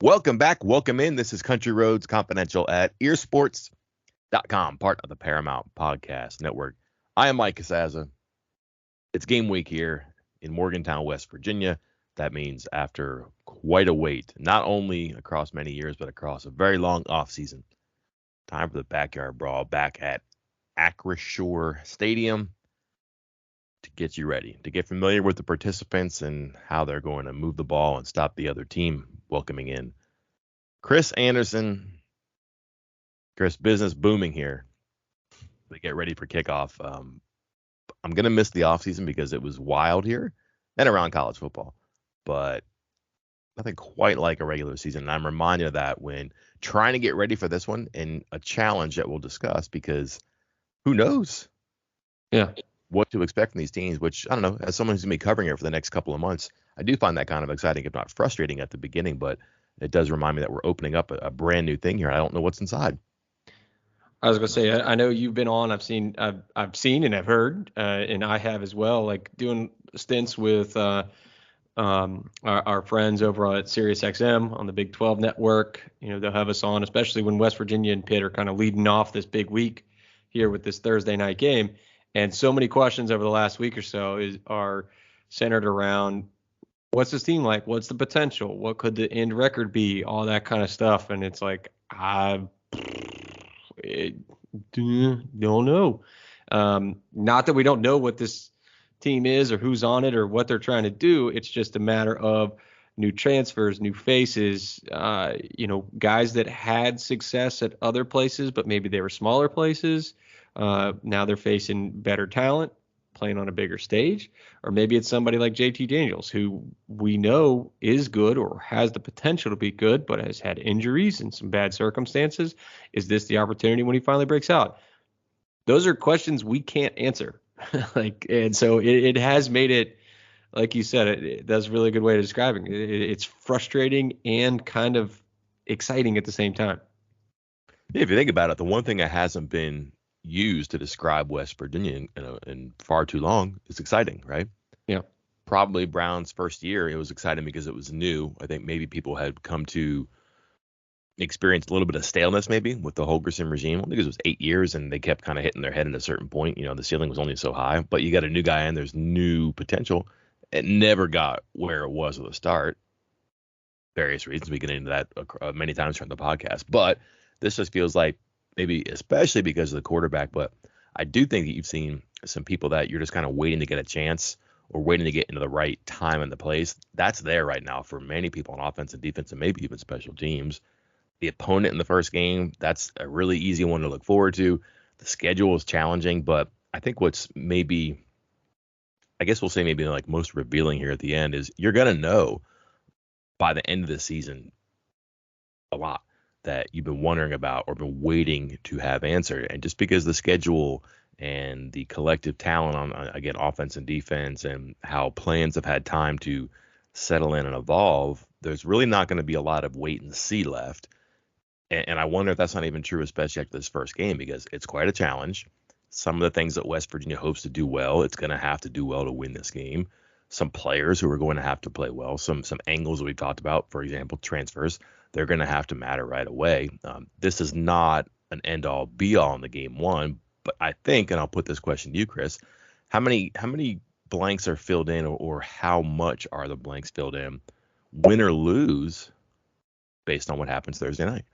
Welcome back. Welcome in. This is Country Roads Confidential at earsports.com, part of the Paramount Podcast Network. I am Mike Casaza. It's game week here in Morgantown, West Virginia. That means after quite a wait, not only across many years, but across a very long offseason, time for the Backyard Brawl back at Acrisure Stadium to get you ready, to get familiar with the participants and how they're going to move the ball and stop the other team. Welcoming in Chris Anderson. Chris, business booming here. They get ready for kickoff. I'm going to miss the offseason because it was wild here and around college football, but nothing quite like a regular season. And I'm reminded of that when trying to get ready for this one, and a challenge that we'll discuss, because who knows what to expect from these teams, which, I don't know, as someone who's going to be covering it for the next couple of months, I do find that kind of exciting, if not frustrating at the beginning, but it does remind me that we're opening up a brand new thing here. I don't know what's inside. I was gonna say, I know you've been on. I've seen and I've heard, and I have as well. Like doing stints with our friends over at SiriusXM on the Big 12 network. You know, they'll have us on, especially when West Virginia and Pitt are kind of leading off this big week here with this Thursday night game. And so many questions over the last week or so are centered around what's this team like? What's the potential? What could the end record be? All that kind of stuff. And it's like, I don't know. Not that we don't know what this team is or who's on it or what they're trying to do. It's just a matter of new transfers, new faces, guys that had success at other places, but maybe they were smaller places. Now they're facing better talent, playing on a bigger stage, or maybe it's somebody like JT Daniels, who we know is good or has the potential to be good, but has had injuries and some bad circumstances. Is this the opportunity when he finally breaks out? Those are questions we can't answer. And so it has made it, like you said, that's a really good way of describing it. It's frustrating and kind of exciting at the same time. Yeah, if you think about it, the one thing that hasn't been used to describe West Virginia in far too long is exciting, right? Yeah. Probably Brown's first year, it was exciting because it was new. I think maybe people had come to experience a little bit of staleness maybe with the Holgorsen regime. I think it was 8 years and they kept kind of hitting their head at a certain point. You know, the ceiling was only so high, but you got a new guy in, there's new potential. It never got where it was at the start. Various reasons. We get into that many times during the podcast, but this just feels like, maybe especially because of the quarterback, but I do think that you've seen some people that you're just kind of waiting to get a chance or waiting to get into the right time and the place. That's there right now for many people on offense and defense and maybe even special teams. The opponent in the first game, that's a really easy one to look forward to. The schedule is challenging, but I think what's maybe, I guess we'll say maybe like most revealing here at the end is you're going to know by the end of the season a lot that you've been wondering about or been waiting to have answered. And just because the schedule and the collective talent on, again, offense and defense and how plans have had time to settle in and evolve, there's really not going to be a lot of wait and see left. And I wonder if that's not even true, especially after this first game, because it's quite a challenge. Some of the things that West Virginia hopes to do well, it's going to have to do well to win this game. Some players who are going to have to play well, some angles that we've talked about, for example, transfers, they're going to have to matter right away. This is not an end-all, be-all in the game one, but I think, and I'll put this question to you, Chris, how many blanks are filled in, or how much are the blanks filled in, win or lose, based on what happens Thursday night?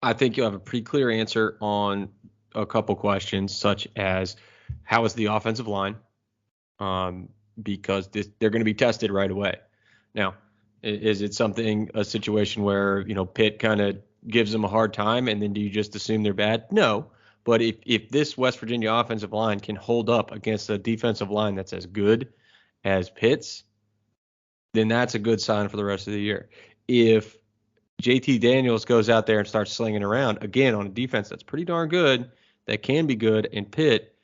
I think you'll have a pretty clear answer on a couple questions, such as how is the offensive line? Because they're going to be tested right away. Now, is it a situation where, Pitt kind of gives them a hard time and then do you just assume they're bad? No. But if this West Virginia offensive line can hold up against a defensive line that's as good as Pitt's, then that's a good sign for the rest of the year. If JT Daniels goes out there and starts slinging around, again, on a defense that's pretty darn good, that can be good in Pitt,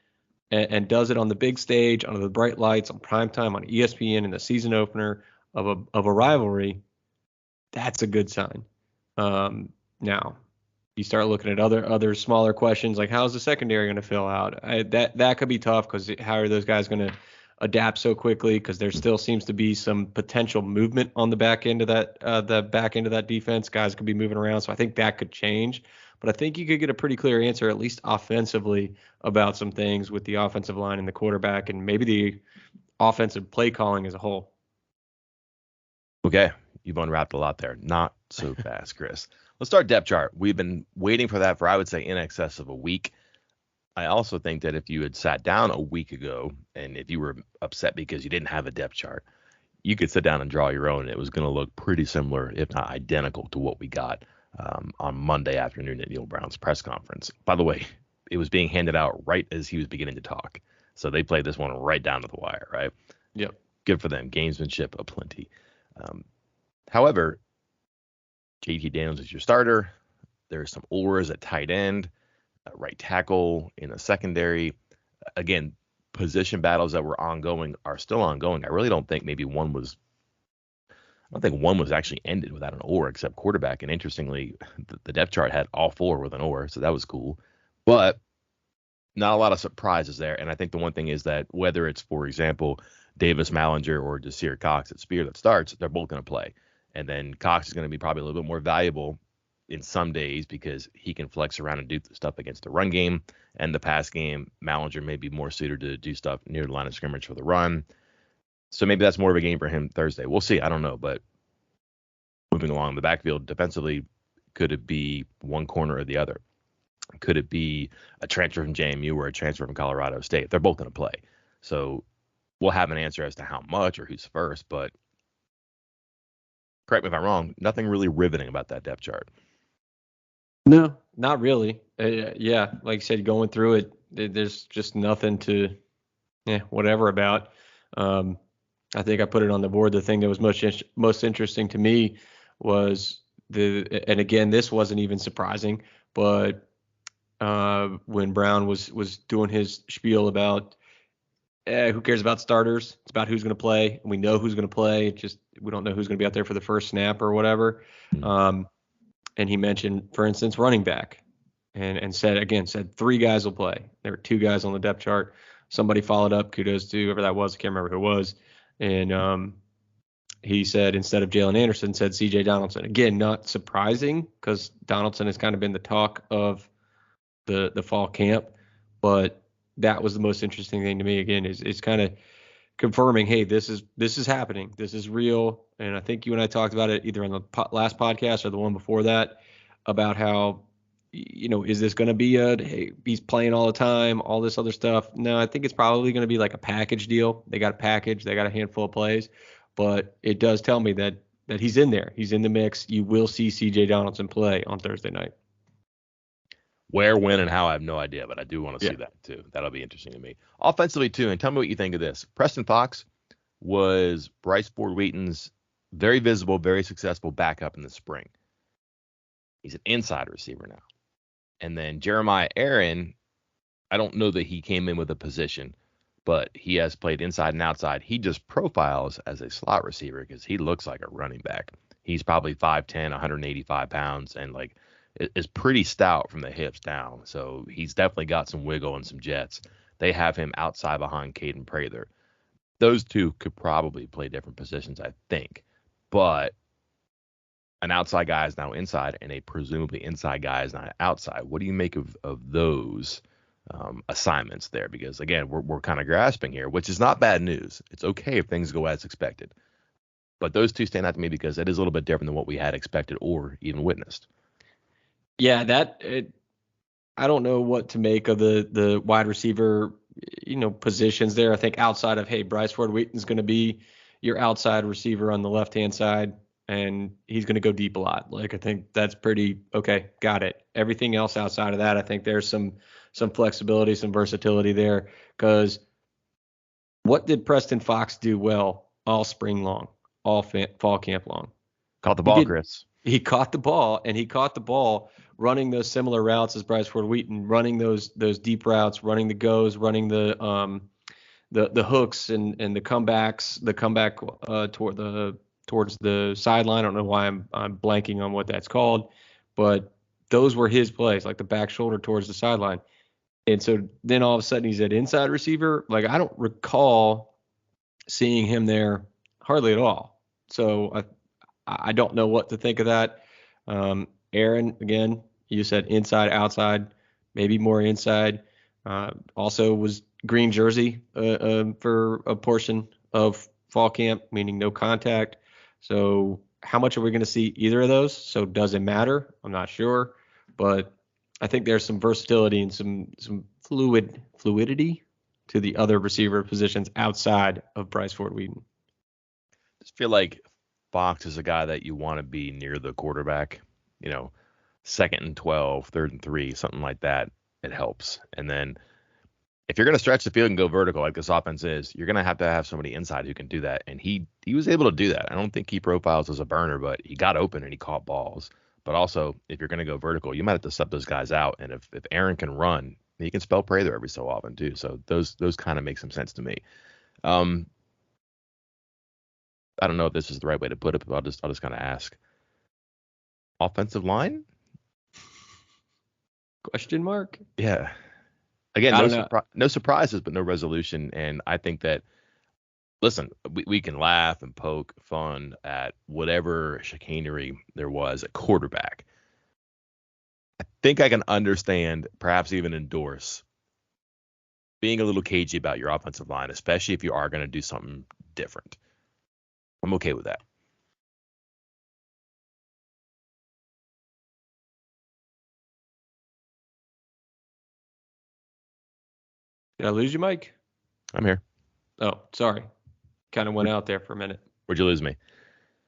and does it on the big stage, under the bright lights, on primetime, on ESPN in the season opener of a rivalry, that's a good sign. Now, you start looking at other smaller questions like how's the secondary going to fill out? That could be tough because how are those guys going to adapt so quickly because there still seems to be some potential movement on the back end of that defense. Guys could be moving around, so I think that could change. But I think you could get a pretty clear answer, at least offensively, about some things with the offensive line and the quarterback, and maybe the offensive play calling as a whole. Okay, you've unwrapped a lot there. Not so fast, Chris. Let's start depth chart. We've been waiting for that for, I would say, in excess of a week. I also think that if you had sat down a week ago and if you were upset because you didn't have a depth chart, you could sit down and draw your own. It was going to look pretty similar, if not identical, to what we got on Monday afternoon at Neil Brown's press conference. By the way, it was being handed out right as he was beginning to talk. So they played this one right down to the wire, right? Yep. Good for them. Gamesmanship aplenty. However, JT Daniels is your starter. There's some oars at tight end, right tackle in the secondary. Again, position battles that were ongoing are still ongoing. I really don't think one was actually ended without an oar except quarterback. And interestingly, the depth chart had all four with an oar, so that was cool. But not a lot of surprises there. And I think the one thing is that whether it's, for example, Davis Mallinger or Desir Cox at Spear that starts, they're both going to play. And then Cox is going to be probably a little bit more valuable in some days because he can flex around and do stuff against the run game and the pass game. Mallinger may be more suited to do stuff near the line of scrimmage for the run. So maybe that's more of a game for him Thursday. We'll see. I don't know. But moving along the backfield defensively, could it be one corner or the other? Could it be a transfer from JMU or a transfer from Colorado State? They're both going to play. So we'll have an answer as to how much or who's first. But correct me if I'm wrong, nothing really riveting about that depth chart. No, not really. Yeah, like you said, going through it, there's just nothing to, whatever about. I think I put it on the board. The thing that was most interesting to me was and again, this wasn't even surprising, but when Brown was doing his spiel about who cares about starters? It's about who's going to play. And we know who's going to play. Just we don't know who's going to be out there for the first snap or whatever. And he mentioned, for instance, running back, and said three guys will play. There were two guys on the depth chart. Somebody followed up. Kudos to whoever that was. I can't remember who it was. And he said instead of Jalen Anderson, said C.J. Donaldson. Again, not surprising because Donaldson has kind of been the talk of the fall camp, but that was the most interesting thing to me. Again, is kind of confirming, hey, this is happening. This is real. And I think you and I talked about it either on the last podcast or the one before that about how, is this going to be hey, he's playing all the time, all this other stuff? No, I think it's probably going to be like a package deal. They got a package. They got a handful of plays. But it does tell me that he's in there. He's in the mix. You will see C.J. Donaldson play on Thursday night. Where, when, and how, I have no idea, but I do want to see that too. That'll be interesting to me. Offensively too, and tell me what you think of this. Preston Fox was Bryce Ford Wheaton's very visible, very successful backup in the spring. He's an inside receiver now. And then Jeremiah Aaron, I don't know that he came in with a position, but he has played inside and outside. He just profiles as a slot receiver because he looks like a running back. He's probably 5'10", 185 pounds, and is pretty stout from the hips down. So he's definitely got some wiggle and some jets. They have him outside behind Caden Prather. Those two could probably play different positions, I think. But an outside guy is now inside and a presumably inside guy is now outside. What do you make of those assignments there? Because, again, we're kind of grasping here, which is not bad news. It's okay if things go as expected. But those two stand out to me because it is a little bit different than what we had expected or even witnessed. Yeah, I don't know what to make of the wide receiver, positions there. I think outside of, hey, Bryce Ford Wheaton's going to be your outside receiver on the left-hand side, and he's going to go deep a lot. I think that's pretty okay. Got it. Everything else outside of that, I think there's some flexibility, some versatility there. Because what did Preston Fox do well all spring long, all fall camp long? Caught the ball, Chris. He caught the ball, and he caught the ball running those similar routes as Bryce Ford Wheaton, running those deep routes, running the goes, running the hooks and the comebacks, the comeback towards the sideline. I don't know why I'm blanking on what that's called, but those were his plays, like the back shoulder towards the sideline. And so then all of a sudden he's at inside receiver. I don't recall seeing him there hardly at all. So I don't know what to think of that. Aaron, again, you said inside, outside, maybe more inside. Also was green jersey for a portion of fall camp, meaning no contact. So how much are we going to see either of those? So does it matter? I'm not sure, but I think there's some versatility and some fluidity to the other receiver positions outside of Bryce Ford Wheaton. I just feel like Fox is a guy that you want to be near the quarterback, 2nd and 12, 3rd and 3, something like that. It helps. And then if you're going to stretch the field and go vertical like this offense is, you're going to have somebody inside who can do that. And he was able to do that. I don't think he profiles as a burner, but he got open and he caught balls. But also, if you're going to go vertical, you might have to sub those guys out. And if Aaron can run, he can spell Prather every so often too. So those kind of make some sense to me. I don't know if this is the right way to put it, but I'll just kind of ask. Offensive line? Question mark? Yeah. Again, no surprises, but no resolution. And I think that, listen, we can laugh and poke fun at whatever chicanery there was at quarterback. I think I can understand, perhaps even endorse, being a little cagey about your offensive line, especially if you are going to do something different. I'm okay with that. Did I lose you, Mike? I'm here. Oh, sorry. Kind of went out there for a minute. Where'd you lose me?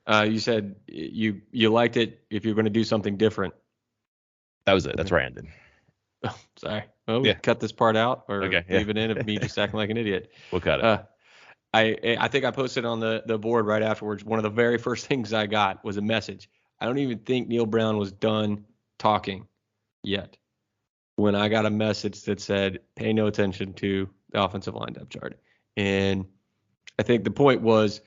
You said you liked it if you're going to do something different. That was it. That's where I ended. Oh, sorry. Oh, yeah. Cut this part out or okay, leave it in of me just acting like an idiot. We'll cut it. I think I posted on the board right afterwards. One of the very first things I got was a message. I don't even think Neil Brown was done talking yet when I got a message that said, pay no attention to the offensive line depth chart. And I think the point was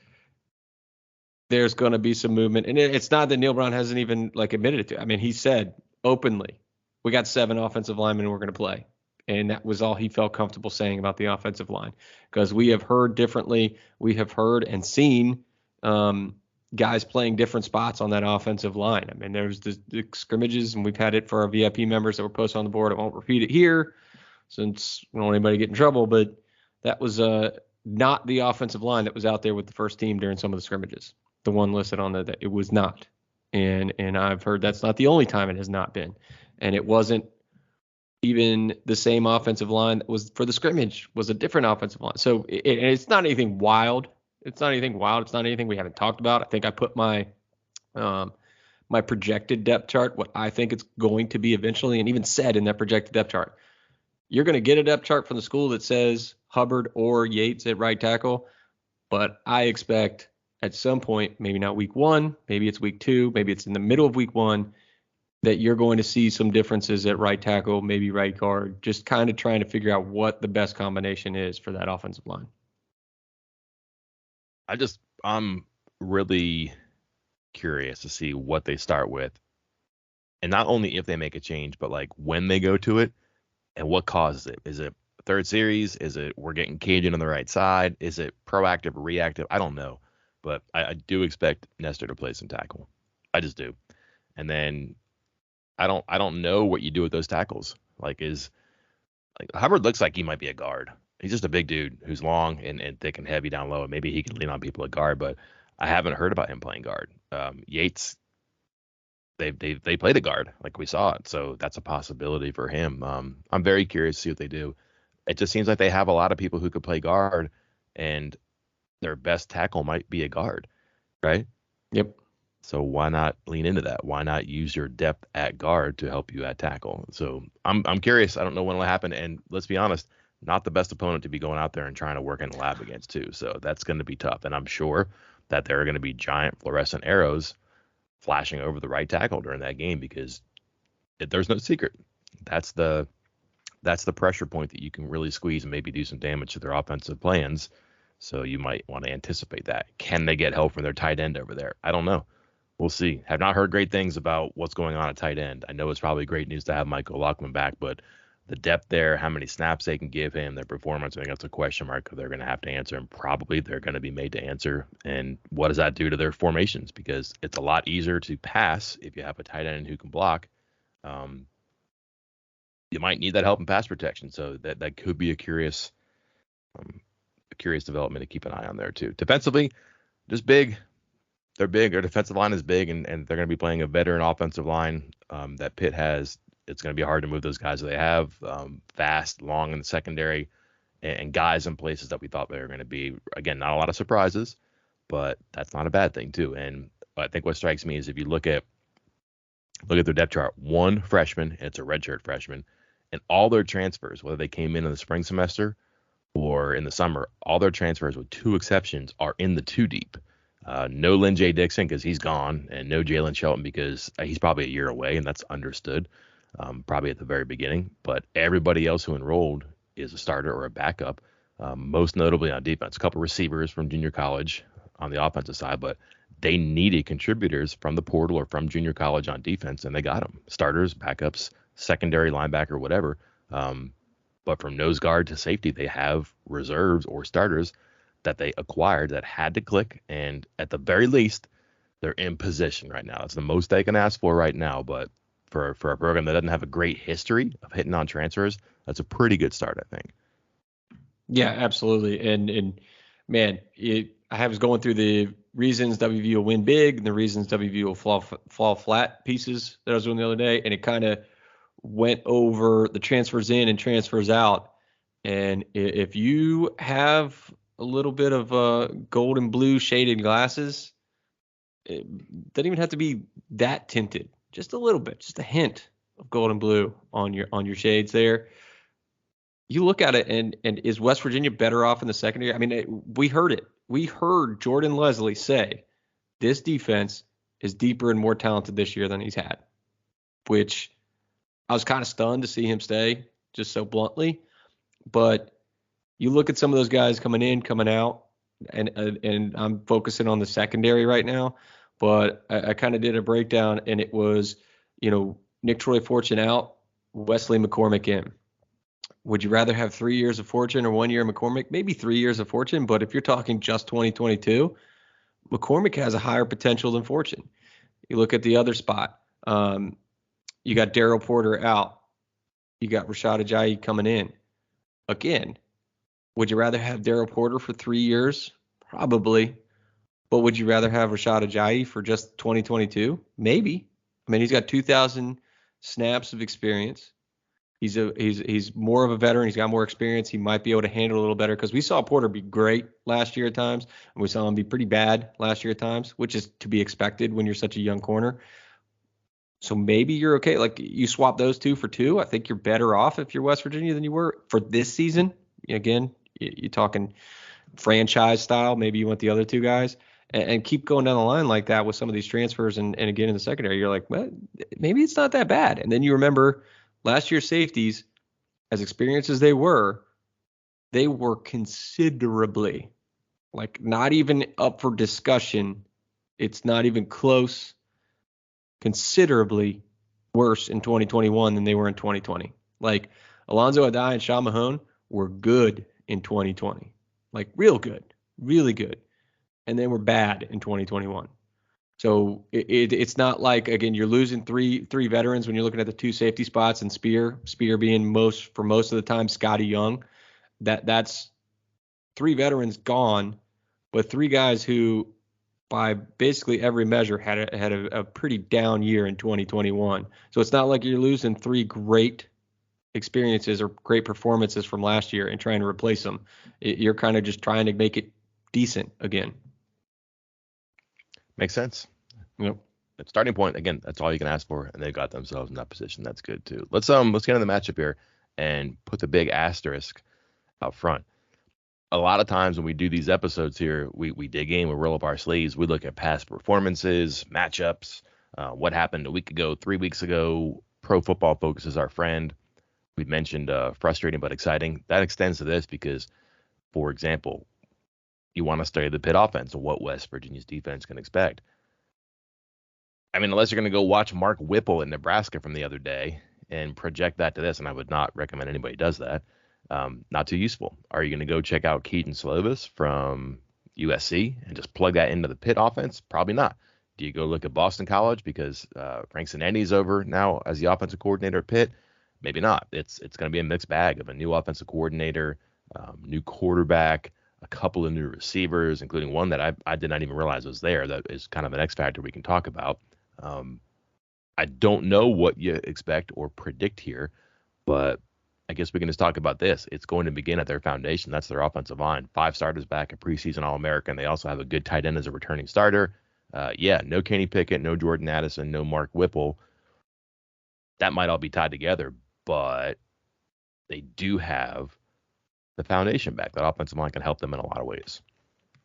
there's going to be some movement. And it's not that Neil Brown hasn't even admitted it to. I mean, he said openly, we got 7 offensive linemen we're going to play. And that was all he felt comfortable saying about the offensive line, because we have heard differently. We have heard and seen guys playing different spots on that offensive line. I mean, there's the scrimmages, and we've had it for our VIP members that were posted on the board. I won't repeat it here since we don't want anybody to get in trouble, but that was not the offensive line that was out there with the first team during some of the scrimmages. The one listed on that it was not. And I've heard that's not the only time it has not been. And it wasn't even the same offensive line that was for the scrimmage, was a different offensive line. So it's not anything wild. It's not anything wild. It's not anything we haven't talked about. I think I put my my projected depth chart, what I think it's going to be eventually, and even said in that projected depth chart, you're going to get a depth chart from the school that says Hubbard or Yates at right tackle, but I expect at some point, maybe not week 1, maybe it's week 2, maybe it's in the middle of week 1, that you're going to see some differences at right tackle, maybe right guard, just kind of trying to figure out what the best combination is for that offensive line. I'm really curious to see what they start with. And not only if they make a change, but when they go to it and what causes it. Is it third series? Is it we're getting Cajun on the right side? Is it proactive or reactive? I don't know. But I do expect Nestor to play some tackle. I just do. And then I don't know what you do with those tackles. Hubbard looks like he might be a guard. He's just a big dude who's long and thick and heavy down low. And maybe he can lean on people at guard, but I haven't heard about him playing guard. Yates, they played a guard like we saw it. So that's a possibility for him. I'm very curious to see what they do. It just seems like they have a lot of people who could play guard, and their best tackle might be a guard, right? Yep. So why not lean into that? Why not use your depth at guard to help you at tackle? So I'm curious. I don't know when it'll happen. And let's be honest, not the best opponent to be going out there and trying to work in the lab against too. So that's going to be tough. And I'm sure that there are going to be giant fluorescent arrows flashing over the right tackle during that game, because there's no secret. That's the pressure point that you can really squeeze and maybe do some damage to their offensive plans. So you might want to anticipate that. Can they get help from their tight end over there? I don't know. We'll see. Have not heard great things about what's going on at tight end. I know it's probably great news to have Michael Lockman back, but the depth there, how many snaps they can give him, their performance, I think that's a question mark they're going to have to answer, and probably they're going to be made to answer. And what does that do to their formations? Because it's a lot easier to pass if you have a tight end who can block. You might need that help in pass protection, so that could be a curious development to keep an eye on there too. Defensively, just big. They're big. Their defensive line is big, and they're going to be playing a veteran offensive line that Pitt has. It's going to be hard to move those guys that they have, fast, long in the secondary, and guys in places that we thought they were going to be. Again, not a lot of surprises, but that's not a bad thing too. And I think what strikes me is if you look at their depth chart, one freshman, and it's a redshirt freshman, and all their transfers, whether they came in the spring semester or in the summer, all their transfers with two exceptions are in the two deep. No Lynn J. Dixon because he's gone, and no Jalen Shelton because he's probably a year away, and that's understood. Probably at the very beginning, but everybody else who enrolled is a starter or a backup, most notably on defense. A couple receivers from junior college on the offensive side, but they needed contributors from the portal or from junior college on defense, and they got them. Starters, backups, secondary linebacker, whatever. But from nose guard to safety, they have reserves or starters that they acquired that had to click, and at the very least, they're in position right now. It's the most they can ask for right now, but for a program that doesn't have a great history of hitting on transfers, that's a pretty good start, I think. Yeah, absolutely. And man, I was going through the reasons WV will win big and the reasons WV will fall flat pieces that I was doing the other day, and it kind of went over the transfers in and transfers out. And if you have a little bit of gold and blue shaded glasses, it doesn't even have to be that tinted. Just a little bit, just a hint of gold and blue on your shades there. You look at it, and is West Virginia better off in the secondary? I mean, we heard it. We heard Jordan Leslie say this defense is deeper and more talented this year than he's had, which I was kind of stunned to see him say, just so bluntly. But you look at some of those guys coming in, coming out, and I'm focusing on the secondary right now. But I kind of did a breakdown, and it was, Nick Troy Fortune out, Wesley McCormick in. Would you rather have 3 years of Fortune or 1 year of McCormick? Maybe 3 years of Fortune, but if you're talking just 2022, McCormick has a higher potential than Fortune. You look at the other spot. You got Daryl Porter out. You got Rashad Ajayi coming in. Again, would you rather have Daryl Porter for 3 years? Probably. But would you rather have Rashad Ajayi for just 2022? Maybe. I mean, he's got 2,000 snaps of experience. He's more of a veteran. He's got more experience. He might be able to handle it a little better because we saw Porter be great last year at times, and we saw him be pretty bad last year at times, which is to be expected when you're such a young corner. So maybe you're okay. Like, you swap those two for two. I think you're better off if you're West Virginia than you were for this season. Again, you're talking franchise style. Maybe you want the other two guys. And keep going down the line like that with some of these transfers. And again, in the secondary, you're like, well, maybe it's not that bad. And then you remember last year's safeties, as experienced as they were considerably, like, not even up for discussion. It's not even close. Considerably worse in 2021 than they were in 2020. Like, Alonzo Adai and Sean Mahone were good in 2020. Like, real good, really good. And they were bad in 2021. So it's not like, again, you're losing three veterans when you're looking at the two safety spots, and Spear being for most of the time Scotty Young. That's three veterans gone, but three guys who, by basically every measure, had a pretty down year in 2021. So it's not like you're losing three great experiences or great performances from last year and trying to replace them. You're kind of just trying to make it decent again. Makes sense. Yep. At starting point, again, that's all you can ask for, and they got themselves in that position. That's good too. Let's get into the matchup here and put the big asterisk out front. A lot of times when we do these episodes here, we dig in, we roll up our sleeves, we look at past performances, matchups, what happened a week ago, 3 weeks ago. Pro Football Focus is our friend. We mentioned frustrating but exciting. That extends to this because, for example, you want to study the Pitt offense and what West Virginia's defense can expect. I mean, unless you're going to go watch Mark Whipple in Nebraska from the other day and project that to this, and I would not recommend anybody does that. Not too useful. Are you going to go check out Keaton Slovis from USC and just plug that into the Pitt offense? Probably not. Do you go look at Boston College because Frank Sinetti's over now as the offensive coordinator at Pitt? Maybe not. It's going to be a mixed bag of a new offensive coordinator, new quarterback, a couple of new receivers, including one that I did not even realize was there. That is kind of an X factor we can talk about. I don't know what you expect or predict here, but I guess we can just talk about this. It's going to begin at their foundation. That's their offensive line. 5 starters back, a preseason All-American. They also have a good tight end as a returning starter. No Kenny Pickett, no Jordan Addison, no Mark Whipple. That might all be tied together, but they do have the foundation back. That offensive line can help them in a lot of ways.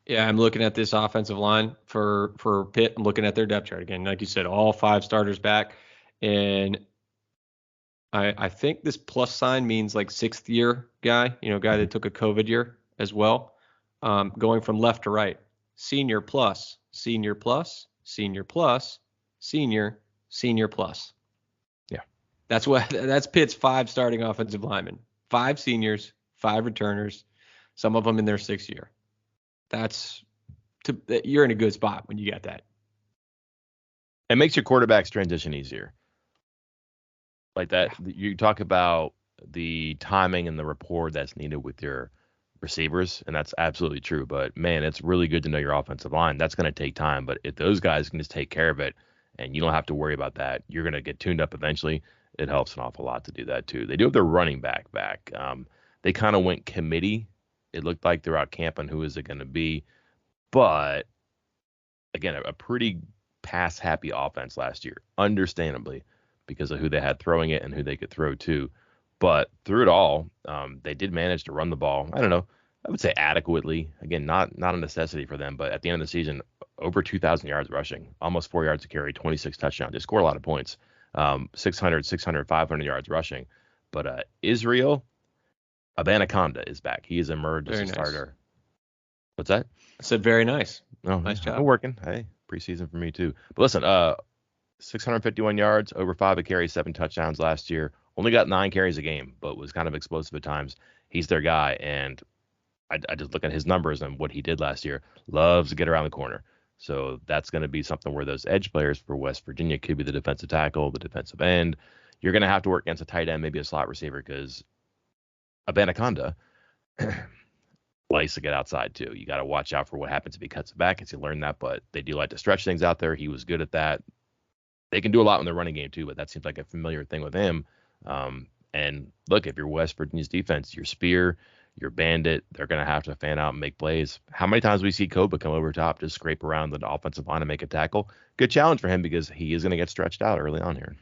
Yeah, I'm looking at this offensive line for Pitt. I'm looking at their depth chart again. Like you said, all 5 starters back. And I think this plus sign means like 6th year guy, guy that took a COVID year as well. Going from left to right. Senior plus, senior plus, senior plus, senior, senior plus. Yeah. That's Pitt's 5 starting offensive linemen. 5 seniors, 5 returners, some of them in their 6th year. You're in a good spot when you got that. It makes your quarterback's transition easier. Like that, yeah. You talk about the timing and the rapport that's needed with your receivers, and that's absolutely true. But man, it's really good to know your offensive line. That's going to take time, but if those guys can just take care of it, and you don't have to worry about that, you're going to get tuned up eventually. It helps an awful lot to do that too. They do have their running back. They kind of went committee. It looked like throughout camp on who is it going to be, but again, a pretty pass-happy offense last year, understandably, because of who they had throwing it and who they could throw to. But through it all, they did manage to run the ball. I don't know. I would say adequately. Again, not a necessity for them, but at the end of the season, over 2,000 yards rushing, almost 4 yards to carry, 26 touchdowns. They score a lot of points. 600, 500 yards rushing. But Israel Abanaconda is back. He has emerged as a starter. What's that? I said very nice. Oh, nice job. I'm working. Hey, preseason for me too. But listen, 651 yards, over 5 a carry, 7 touchdowns last year. Only got 9 carries a game, but was kind of explosive at times. He's their guy, and I just look at his numbers and what he did last year. Loves to get around the corner. So that's going to be something where those edge players for West Virginia could be the defensive tackle, the defensive end. You're going to have to work against a tight end, maybe a slot receiver, because Abanaconda likes to get outside too. You got to watch out for what happens if he cuts it back, as you learn that, but they do like to stretch things out there. He was good at that. They can do a lot in their running game too, but that seems like a familiar thing with him. And look, if you're West Virginia's defense, your Spear, your Bandit, they're going to have to fan out and make plays. How many times we see Koba come over top, just scrape around the offensive line and make a tackle? Good challenge for him because he is going to get stretched out early on here.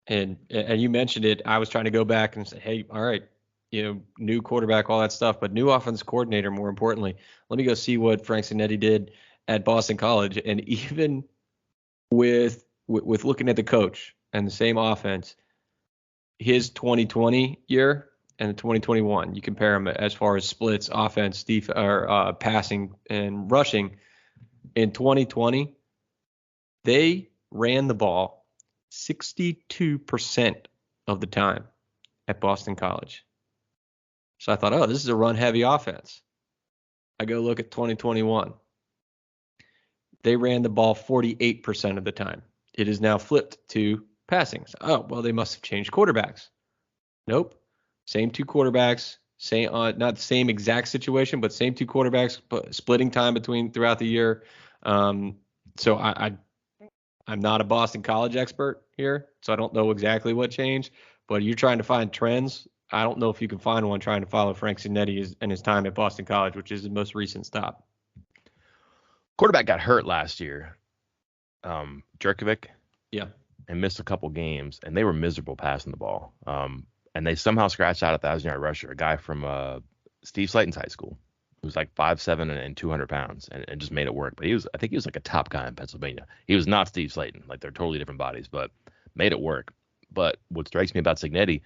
And you mentioned it. I was trying to go back and say, hey, all right, new quarterback, all that stuff, but new offensive coordinator, more importantly. Let me go see what Frank Sinetti did at Boston College. And even with looking at the coach and the same offense, his 2020 year and the 2021, you compare them as far as splits, offense, passing, and rushing. In 2020, they ran the ball 62% of the time at Boston College. So I thought, this is a run-heavy offense. I go look at 2021. They ran the ball 48% of the time. It is now flipped to passing. So, they must have changed quarterbacks. Nope. Same 2 quarterbacks, same not the same exact situation, but same 2 quarterbacks, but splitting time throughout the year. So I'm not a Boston College expert here, so I don't know exactly what changed. But you're trying to find trends. I don't know if you can find one trying to follow Frank Sinetti and his time at Boston College, which is the most recent stop. Quarterback got hurt last year. Jerkovic. Yeah. And missed a couple games, and they were miserable passing the ball. And they somehow scratched out a 1,000-yard rusher, a guy from Steve Slayton's high school, who was like 5'7" and 200 pounds, and just made it work. But I think he was like a top guy in Pennsylvania. He was not Steve Slayton. Like, they're totally different bodies, but made it work. But what strikes me about Signetti,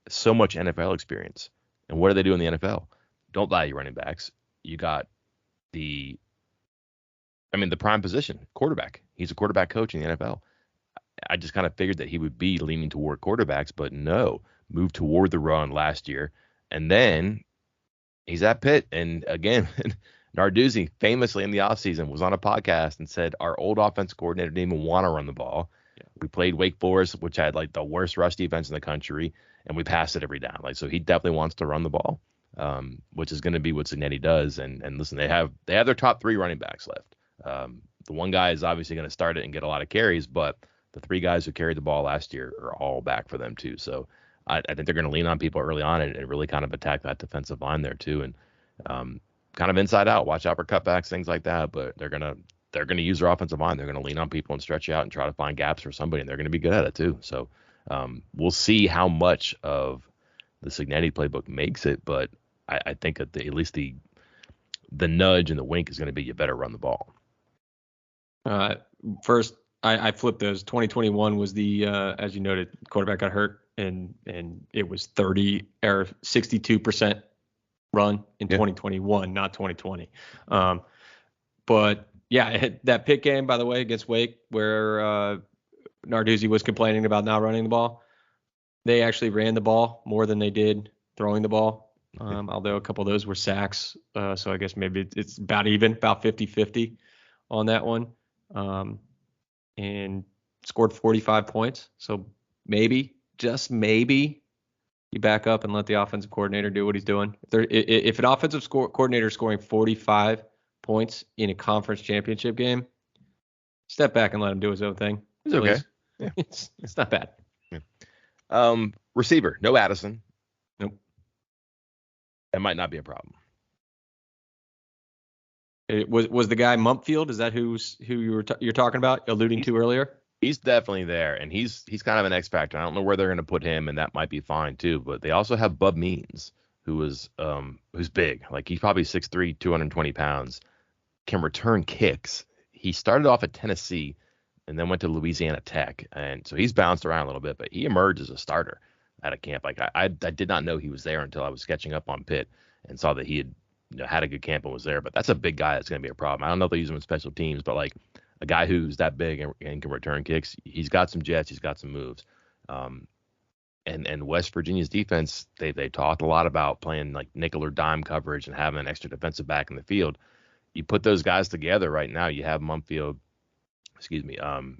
so much NFL experience. And what do they do in the NFL? Don't value running backs. You got the prime position, quarterback. He's a quarterback coach in the NFL. I just kind of figured that he would be leaning toward quarterbacks, but no, moved toward the run last year. And then he's at Pitt. And again, Narduzzi famously in the offseason was on a podcast and said our old offense coordinator didn't even want to run the ball. Yeah. We played Wake Forest, which had like the worst rush defense in the country, and we passed it every down. Like, so he definitely wants to run the ball, which is going to be what Cignetti does. And listen, they have their top 3 running backs left. The one guy is obviously going to start it and get a lot of carries, but the 3 guys who carried the ball last year are all back for them too. So I think they're going to lean on people early on and really kind of attack that defensive line there too. And kind of inside out, watch out for cutbacks, things like that. But they're gonna use their offensive line. They're gonna lean on people and stretch you out and try to find gaps for somebody, and they're gonna be good at it too. So we'll see how much of the Cignetti playbook makes it, but I think at least the nudge and the wink is going to be you better run the ball. First, I flipped those. 2021 was the as you noted, quarterback got hurt, and it was 62% run in 2021, not 2020. But yeah, that Pitt game, by the way, against Wake, where Narduzzi was complaining about not running the ball, they actually ran the ball more than they did throwing the ball. Although a couple of those were sacks. So I guess maybe it's about even, about 50-50 on that one. And scored 45 points. So maybe, just maybe, you back up and let the offensive coordinator do what he's doing. If an offensive coordinator is scoring 45 points in a conference championship game, step back and let him do his own thing. It's okay. Yeah. It's not bad. Yeah. Receiver, no Addison. Nope. That might not be a problem. It was the guy Mumpfield? Is that who you're talking about, alluding to earlier? He's definitely there, and he's kind of an X factor. I don't know where they're going to put him, and that might be fine too. But they also have Bub Means, who's big. Like, he's probably 6'3", 220 pounds, can return kicks. He started off at Tennessee and then went to Louisiana Tech, and so he's bounced around a little bit. But he emerged as a starter at a camp. Like, I did not know he was there until I was sketching up on Pitt and saw that he had had a good camp and was there. But that's a big guy that's going to be a problem. I don't know if they use him in special teams, but like, a guy who's that big and can return kicks, he's got some jets, he's got some moves. And West Virginia's defense, they talked a lot about playing like nickel or dime coverage and having an extra defensive back in the field. You put those guys together right now, you have Mumpfield,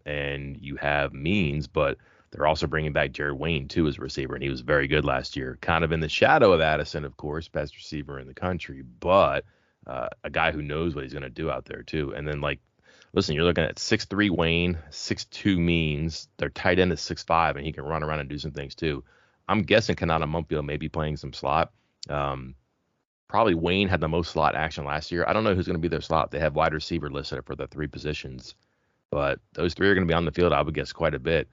and you have Means, but they're also bringing back Jared Wayne too as a receiver, and he was very good last year, kind of in the shadow of Addison, of course, best receiver in the country, but a guy who knows what he's going to do out there too. And then, like, listen, you're looking at 6'3" Wayne, 6'2" Means. Their tight end is 6'5", and he can run around and do some things too. I'm guessing Kanata Mumpfield may be playing some slot. Probably Wayne had the most slot action last year. I don't know who's going to be their slot. They have wide receiver listed for the 3 positions, but those 3 are going to be on the field, I would guess, quite a bit.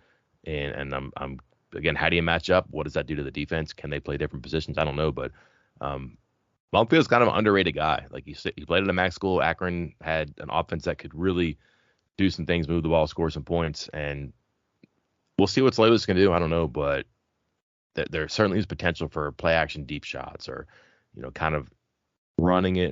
And I'm again, how do you match up? What does that do to the defense? Can they play different positions? I don't know, but Mumpfield's kind of an underrated guy. Like, he played at a MAC school. Akron had an offense that could really do some things, move the ball, score some points, and we'll see what Slavis can do. I don't know, but there certainly is potential for play action deep shots, or kind of running it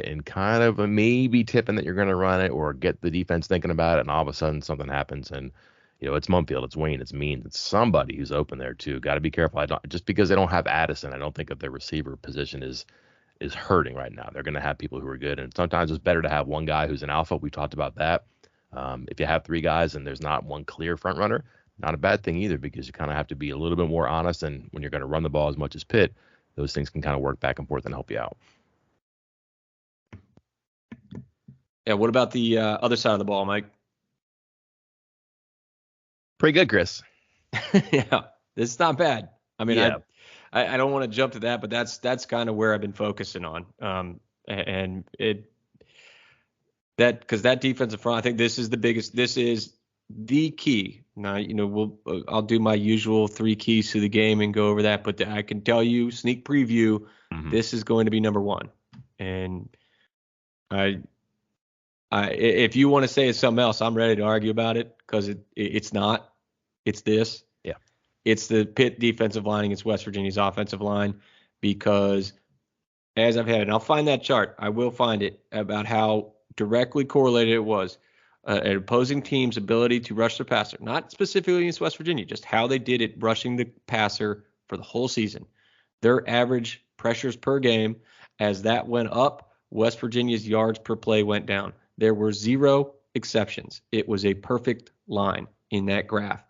and kind of maybe tipping that you're going to run it, or get the defense thinking about it, and all of a sudden something happens, and it's Mumpfield, it's Wayne, it's Means, it's somebody who's open there too. Got to be careful. Just because they don't have Addison, I don't think that their receiver position is hurting right now. They're going to have people who are good, and sometimes it's better to have one guy who's an alpha. We talked about that. If you have 3 guys and there's not one clear front runner, not a bad thing either, because you kind of have to be a little bit more honest. And when you're going to run the ball as much as Pitt, those things can kind of work back and forth and help you out. Yeah. What about the other side of the ball, Mike? Pretty good, Chris. Yeah, it's not bad. I mean, yeah. I don't want to jump to that, but that's kind of where I've been focusing on. And because that defensive front, I think this is the key. Now, I'll do my usual 3 keys to the game and go over that, but I can tell you, sneak preview, This is going to be number 1. And if you want to say it's something else, I'm ready to argue about it, because it's not. It's this. Yeah. It's the Pitt defensive line against West Virginia's offensive line, because as I've had, and I'll find that chart, I will find it, about how directly correlated it was. an opposing team's ability to rush the passer, not specifically against West Virginia, just how they did it rushing the passer for the whole season. Their average pressures per game, as that went up, West Virginia's yards per play went down. There were 0 exceptions. It was a perfect line in that graph.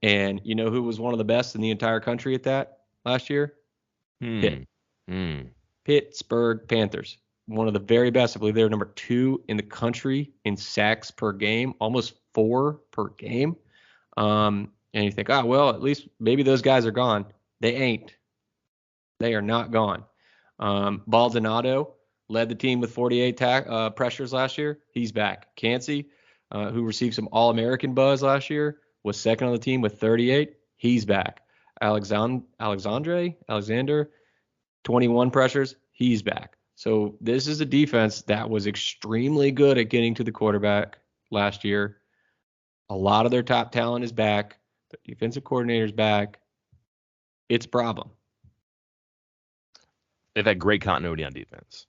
And you know who was one of the best in the entire country at that last year? Pittsburgh Panthers. One of the very best. I believe they were number 2 in the country in sacks per game, almost 4 per game. And you think, well, at least maybe those guys are gone. They ain't. They are not gone. Baldonado led the team with 48 pressures last year. He's back. Cansey, who received some All-American buzz last year, was second on the team with 38. He's back. Alexander, 21 pressures. He's back. So this is a defense that was extremely good at getting to the quarterback last year. A lot of their top talent is back. The defensive coordinator's back. It's a problem. They've had great continuity on defense.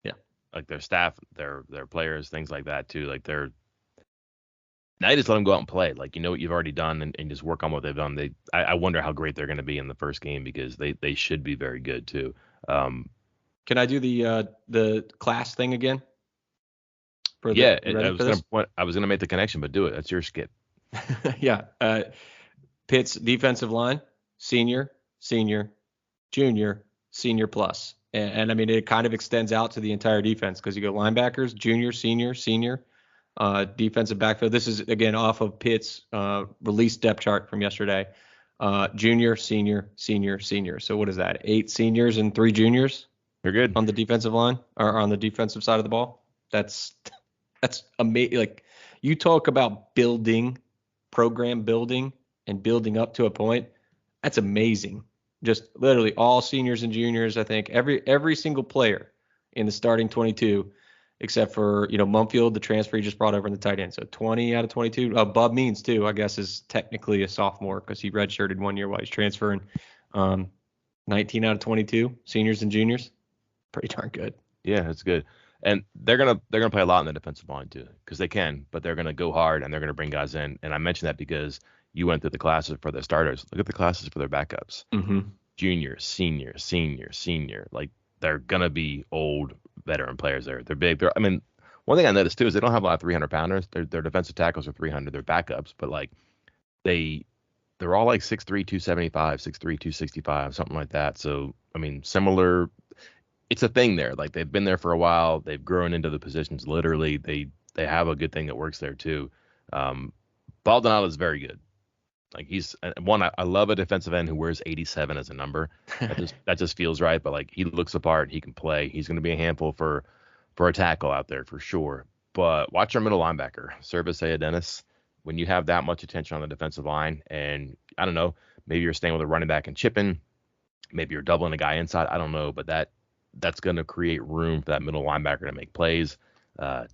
Yeah. Like their staff, their players, things like that too. Like now you just let them go out and play. Like, you know what you've already done and just work on what they've done. I wonder how great they're going to be in the first game because they should be very good too. Can I do the class thing again? I was gonna make the connection, but do it. That's your skip. Yeah. Pitt's defensive line: senior, junior, senior plus. And I mean, it kind of extends out to the entire defense because you go linebackers, junior, senior, defensive backfield. This is again off of Pitt's release depth chart from yesterday. Junior, senior. So what is that? 8 seniors and 3 juniors. You're good on the defensive line or on the defensive side of the ball. That's amazing. Like, you talk about program building and building up to a point. That's amazing. Just literally all seniors and juniors. I think every single player in the starting 22, except for Mumfield, the transfer he just brought over in the tight end. So 20 out of 22. Bub Means too, I guess, is technically a sophomore because he redshirted 1 year while he's transferring. 19 out of 22 seniors and juniors. Pretty darn good. Yeah, that's good. And they're gonna play a lot in the defensive line too, because they can, but they're gonna go hard and they're gonna bring guys in. And I mentioned that because you went through the classes for their starters. Look at the classes for their backups. Mm-hmm. Junior, senior. Like, they're gonna be old veteran players there. They're big. One thing I noticed too is they don't have a lot of 300-pounders. Their defensive tackles are 300. They're backups, but like they're all like 6'3", 275, 6'3", 265, something like that. So similar. It's a thing there. Like, they've been there for a while. They've grown into the positions. Literally, they have a good thing that works there too. Baldonado is very good. Like, he's one. I love a defensive end who wears 87 as a number. That just feels right. But like, he looks the part. He can play. He's going to be a handful for a tackle out there for sure. But watch our middle linebacker, Service Dennis. When you have that much attention on the defensive line, and I don't know, maybe you're staying with a running back and chipping, maybe you're doubling a guy inside. I don't know, but that's going to create room for that middle linebacker to make plays.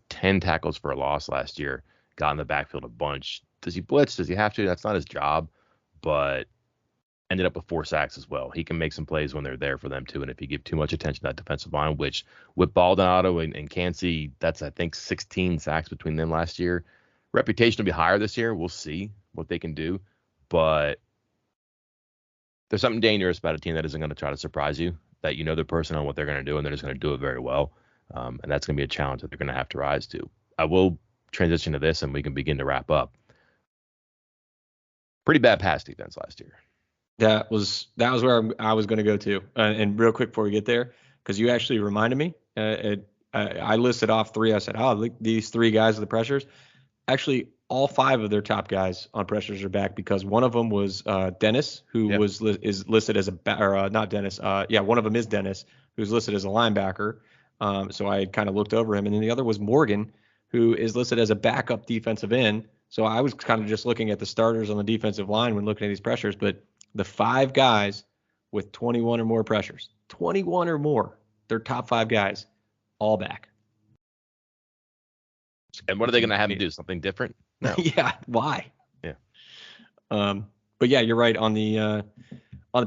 10 tackles for a loss last year. Got in the backfield a bunch. Does he blitz? Does he have to? That's not his job, but ended up with 4 sacks as well. He can make some plays when they're there for them too. And if you give too much attention to that defensive line, which with Baldonado and Cansey, that's I think 16 sacks between them last year. Reputation will be higher this year. We'll see what they can do, but there's something dangerous about a team that isn't going to try to surprise you. That the person on what they're going to do, and they're just going to do it very well. And that's going to be a challenge that they're going to have to rise to. I will transition to this, and we can begin to wrap up. Pretty bad pass defense last year. That was where I was going to go to. And real quick before we get there, because you actually reminded me, I listed off 3. I said, these 3 guys are the pressures. Actually, all 5 of their top guys on pressures are back because one of them was Dennis, who is listed as not Dennis. One of them is Dennis, who's listed as a linebacker. So I kind of looked over him, and then the other was Morgan, who is listed as a backup defensive end. So I was kind of just looking at the starters on the defensive line when looking at these pressures, but the 5 guys with 21 or more pressures, 21 or more, their top 5 guys, all back. And what are they going to have to do? Something different? No. Yeah. Why? Yeah. But yeah, you're right on the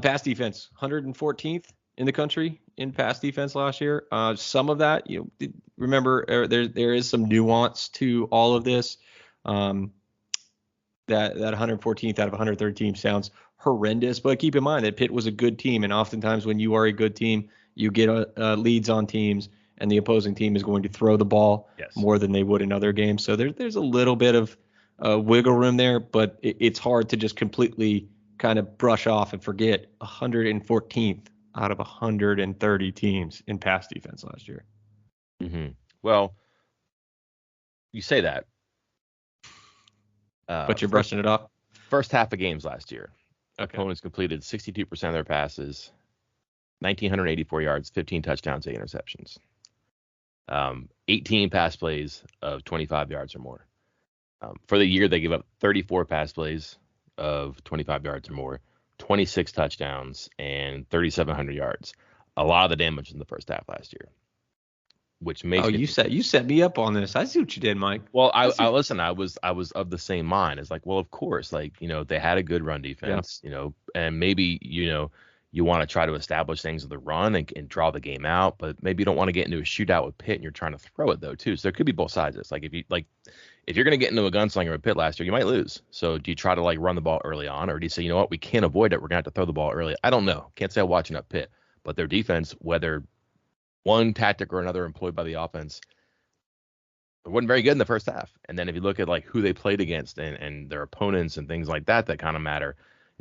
pass defense, 114th in the country in pass defense last year. Some of that, remember, there is some nuance to all of this. That 114th out of 130 teams sounds horrendous, but keep in mind that Pitt was a good team, and oftentimes when you are a good team, you get leads on teams, and the opposing team is going to throw the ball more than they would in other games. So there's a little bit of wiggle room there, but it's hard to just completely kind of brush off and forget 114th out of 130 teams in pass defense last year. Mm-hmm. Well, you say that. But you're brushing it off? First half of games last year. Okay. Opponents completed 62% of their passes, 1,984 yards, 15 touchdowns, 8 interceptions. 18 pass plays of 25 yards or more. For the year, they gave up 34 pass plays of 25 yards or more, 26 touchdowns, and 3,700 yards. A lot of the damage in the first half last year, which makes you set me up on this. I see what you did, Mike. Well, I listen. I was of the same mind. It's like, well, of course, like, they had a good run defense, and maybe you want to try to establish things with the run and draw the game out, but maybe you don't want to get into a shootout with Pitt and you're trying to throw it though too. So there could be both sides. It's like if you're going to get into a gunslinger with Pitt last year, you might lose. So do you try to run the ball early on, or do you say, you know what, we can't avoid it, we're going to have to throw the ball early? I don't know. Can't say I'm watching up Pitt, but their defense, whether one tactic or another employed by the offense, it wasn't very good in the first half. And then if you look at who they played against and their opponents and things like that kind of matter,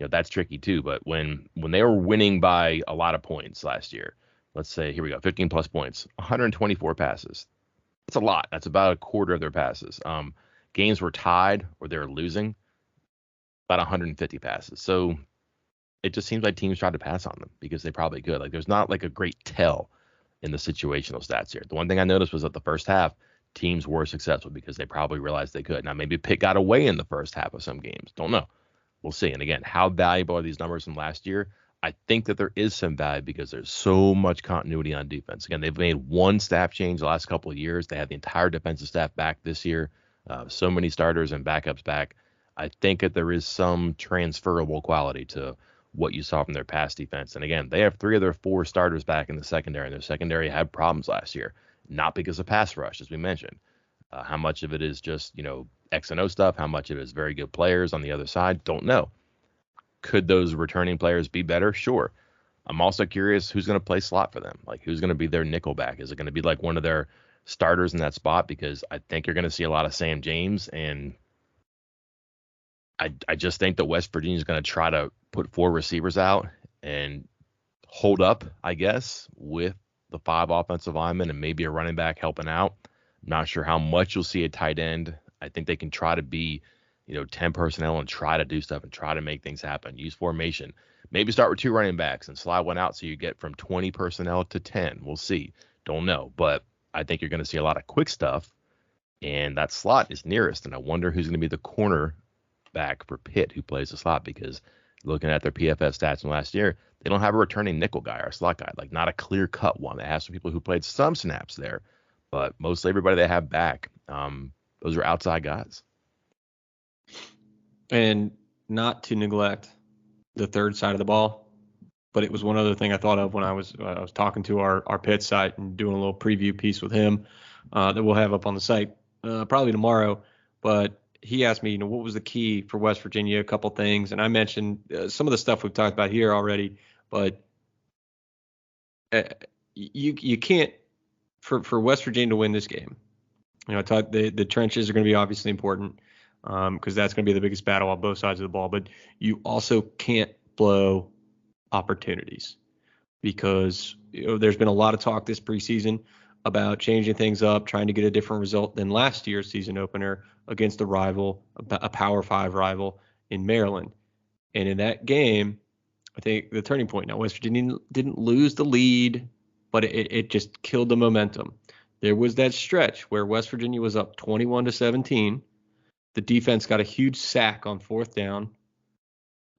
that's tricky too. But when they were winning by a lot of points last year, let's say, here we go, 15 plus points, 124 passes. That's a lot. That's about a quarter of their passes. Games were tied or they're losing, about 150 passes. So it just seems like teams tried to pass on them because they probably could. There's not a great tell in the situational stats here. The one thing I noticed was that the first half, teams were successful because they probably realized they could. Now, maybe Pitt got away in the first half of some games. Don't know. We'll see. And again, how valuable are these numbers from last year? I think that there is some value because there's so much continuity on defense. Again, they've made one staff change the last couple of years. They had the entire defensive staff back this year. So many starters and backups back. I think that there is some transferable quality to what you saw from their pass defense. And again, they have 3 of their 4 starters back in the secondary, and their secondary had problems last year, not because of pass rush, as we mentioned. How much of it is just, X and O stuff? How much of it is very good players on the other side? Don't know. Could those returning players be better? Sure. I'm also curious who's going to play slot for them. Who's going to be their nickel back? Is it going to be one of their starters in that spot? Because I think you're going to see a lot of Sam James, and I just think that West Virginia is going to try to put 4 receivers out and hold up, I guess, with the 5 offensive linemen and maybe a running back helping out. I'm not sure how much you'll see a tight end. I think they can try to be 10 personnel and try to do stuff and try to make things happen. Use formation. Maybe start with 2 running backs and slide one out so you get from 20 personnel to 10. We'll see. Don't know. But I think you're going to see a lot of quick stuff, and that slot is nearest. And I wonder who's going to be the corner back for Pitt who plays the slot, because looking at their PFF stats from last year, they don't have a returning nickel guy or slot guy, not a clear-cut one. They have some people who played some snaps there, but mostly everybody they have back, those are outside guys. And not to neglect the third side of the ball, but it was one other thing I thought of when I was talking to our Pitt site and doing a little preview piece with him that we'll have up on the site probably tomorrow. But he asked me, what was the key for West Virginia? A couple things, and I mentioned some of the stuff we've talked about here already. But you can't for West Virginia to win this game. I thought the trenches are going to be obviously important. Because that's going to be the biggest battle on both sides of the ball. But you also can't blow opportunities, because there's been a lot of talk this preseason about changing things up, trying to get a different result than last year's season opener against a rival, a Power 5 rival in Maryland. And in that game, I think the turning point, now West Virginia didn't lose the lead, but it just killed the momentum. There was that stretch where West Virginia was up 21-17. The defense got a huge sack on 4th down.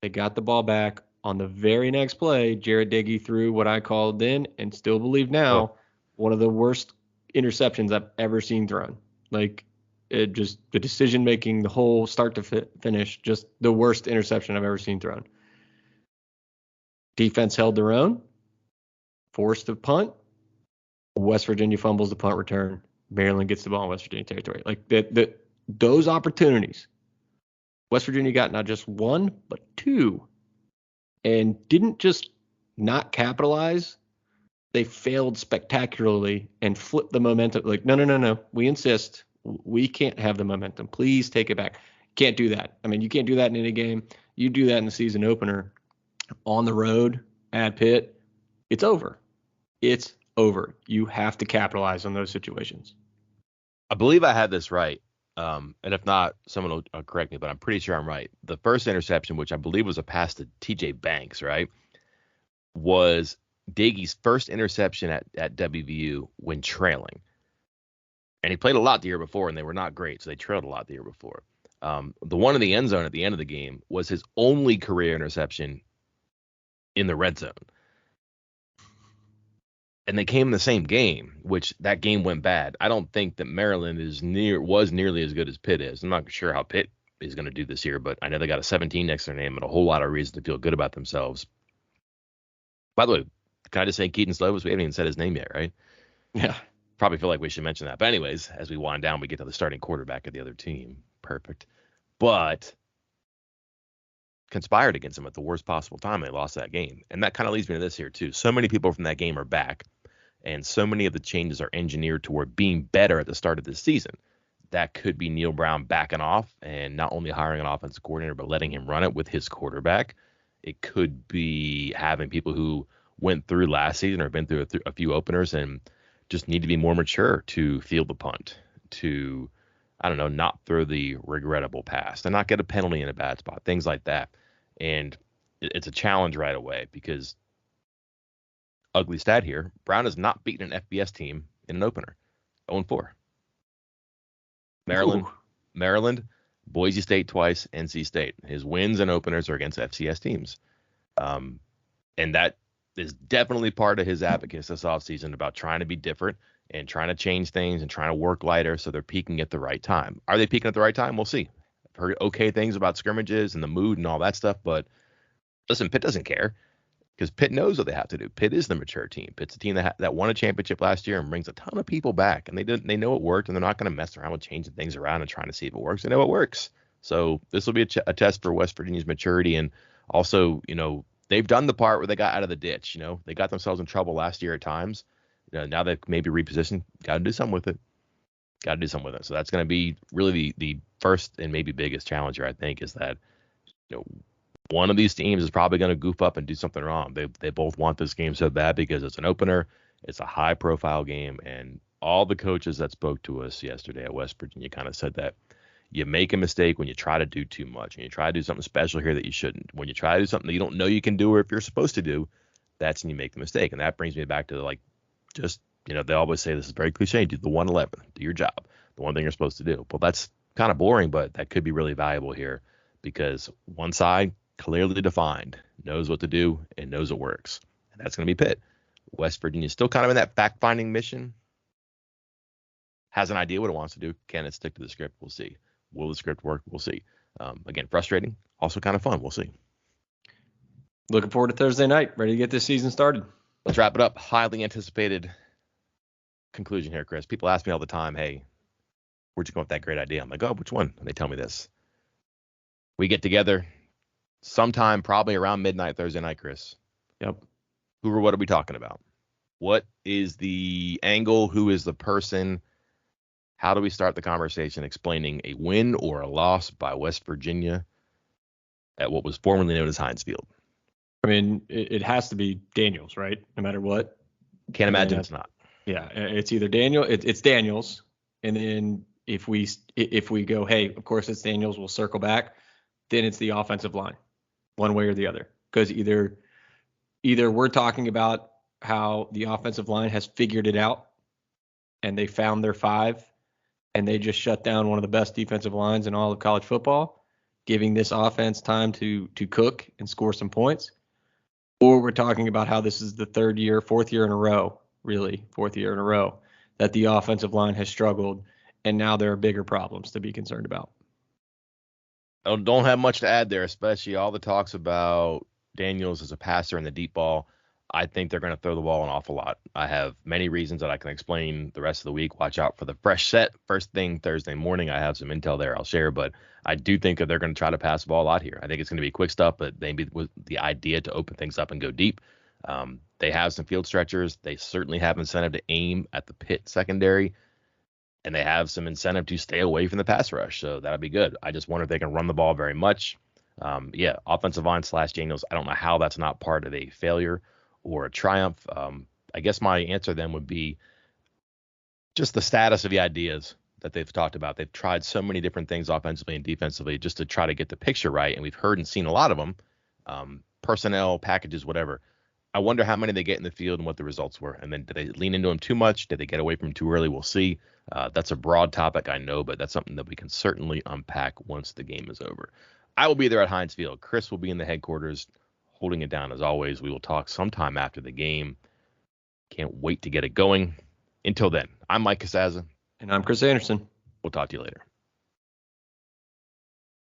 They got the ball back. On the very next play, Jared Diggy threw what I called then and still believe now one of the worst interceptions I've ever seen thrown. The decision making, the whole start to finish, just the worst interception I've ever seen thrown. Defense held their own, forced a punt. West Virginia fumbles the punt return. Maryland gets the ball in West Virginia territory. those opportunities, West Virginia got not just one, but two, and didn't just not capitalize. They failed spectacularly and flipped the momentum. Like, no. We insist. We can't have the momentum. Please take it back. Can't do that. I mean, you can't do that in any game. You do that in the season opener on the road at Pitt, it's over. It's over. You have to capitalize on those situations. I believe I had this right. And if not, someone will correct me, but I'm pretty sure I'm right. The first interception, which I believe was a pass to TJ Banks, right, was Daggy's first interception at WVU when trailing. And he played a lot the year before, and they were not great, so they trailed a lot the year before. The one in the end zone at the end of the game was his only career interception in the red zone. And they came in the same game, which that game went bad. I don't think that Maryland was nearly as good as Pitt is. I'm not sure how Pitt is going to do this year, but I know they got a 17 next to their name and a whole lot of reason to feel good about themselves. By the way, can I just say Keaton Slovis? We haven't even said his name yet, right? Yeah. Probably feel like we should mention that. But anyways, as we wind down, we get to the starting quarterback of the other team. Perfect. But conspired against them at the worst possible time. They lost that game. And that kind of leads me to this here, too. So many people from that game are back. And so many of the changes are engineered toward being better at the start of the season. That could be Neil Brown backing off and not only hiring an offensive coordinator, but letting him run it with his quarterback. It could be having people who went through last season or been through a few openers and just need to be more mature to field the punt, to, I don't know, not throw the regrettable pass, to not get a penalty in a bad spot, things like that. And it's a challenge right away because, ugly stat here, Brown has not beaten an FBS team in an opener. 0-4. Maryland, Boise State twice, NC State. His wins and openers are against FCS teams. And that is definitely part of his advocacy this offseason about trying to be different and trying to change things and trying to work lighter so they're peaking at the right time. Are they peaking at the right time? We'll see. I've heard okay things about scrimmages and the mood and all that stuff, but listen, Pitt doesn't care because Pitt knows what they have to do. Pitt is the mature team. Pitt's a team that won a championship last year and brings a ton of people back, and they know it worked, and they're not going to mess around with changing things around and trying to see if it works. They know it works. So this will be a test for West Virginia's maturity, and also, they've done the part where they got out of the ditch. They got themselves in trouble last year at times. Now they've maybe repositioned. Got to do something with it. So that's going to be really the first and maybe biggest challenge here, I think, is that one of these teams is probably going to goof up and do something wrong. They both want this game so bad because it's an opener. It's a high-profile game, and all the coaches that spoke to us yesterday at West Virginia kind of said that you make a mistake when you try to do too much, and you try to do something special here that you shouldn't. When you try to do something that you don't know you can do or if you're supposed to do, that's when you make the mistake. And that brings me back to they always say this is very cliche, do the 111, do your job, the one thing you're supposed to do. Well, that's kind of boring, but that could be really valuable here because one side, clearly defined, knows what to do and knows it works. And that's going to be Pitt. West Virginia is still kind of in that fact-finding mission. Has an idea what it wants to do. Can it stick to the script? We'll see. Will the script work? We'll see. Again, frustrating. Also kind of fun. We'll see. Looking forward to Thursday night. Ready to get this season started. Let's wrap it up. Highly anticipated conclusion here, Chris. People ask me all the time, hey, where'd you come up with that great idea? I'm like, oh, which one? And they tell me this. We get together sometime probably around midnight Thursday night, Chris. Yep. What are we talking about? What is the angle? Who is the person? How do we start the conversation explaining a win or a loss by West Virginia at what was formerly known as Heinz Field? I mean, it has to be Daniels, right? No matter what. Can't imagine it's not. Yeah, it's either it's Daniels, and then if we go, hey, of course it's Daniels, we'll circle back. Then it's the offensive line, one way or the other, because either we're talking about how the offensive line has figured it out, and they found their five, and they just shut down one of the best defensive lines in all of college football, giving this offense time to cook and score some points. Or we're talking about how this is the fourth year in a row, that the offensive line has struggled, and now there are bigger problems to be concerned about. I don't have much to add there, especially all the talks about Daniels as a passer in the deep ball. I think they're going to throw the ball an awful lot. I have many reasons that I can explain the rest of the week. Watch out for the fresh set. First thing Thursday morning, I have some intel there I'll share, but I do think that they're going to try to pass the ball a lot here. I think it's going to be quick stuff, but maybe with the idea to open things up and go deep. They have some field stretchers. They certainly have incentive to aim at the Pitt secondary, and they have some incentive to stay away from the pass rush. So that'll be good. I just wonder if they can run the ball very much. Offensive line / Daniels. I don't know how that's not part of a failure or a triumph. I guess my answer then would be just the status of the ideas that they've talked about. They've tried so many different things offensively and defensively just to try to get the picture right. And we've heard and seen a lot of them, personnel, packages, whatever. I wonder how many they get in the field and what the results were. And then did they lean into them too much? Did they get away from them too early? We'll see. That's a broad topic, I know, but that's something that we can certainly unpack once the game is over. I will be there at Heinz Field. Chris will be in the headquarters holding it down as always. We will talk sometime after the game. Can't wait to get it going. Until then, I'm Mike Casaza. And I'm Chris Anderson. We'll talk to you later.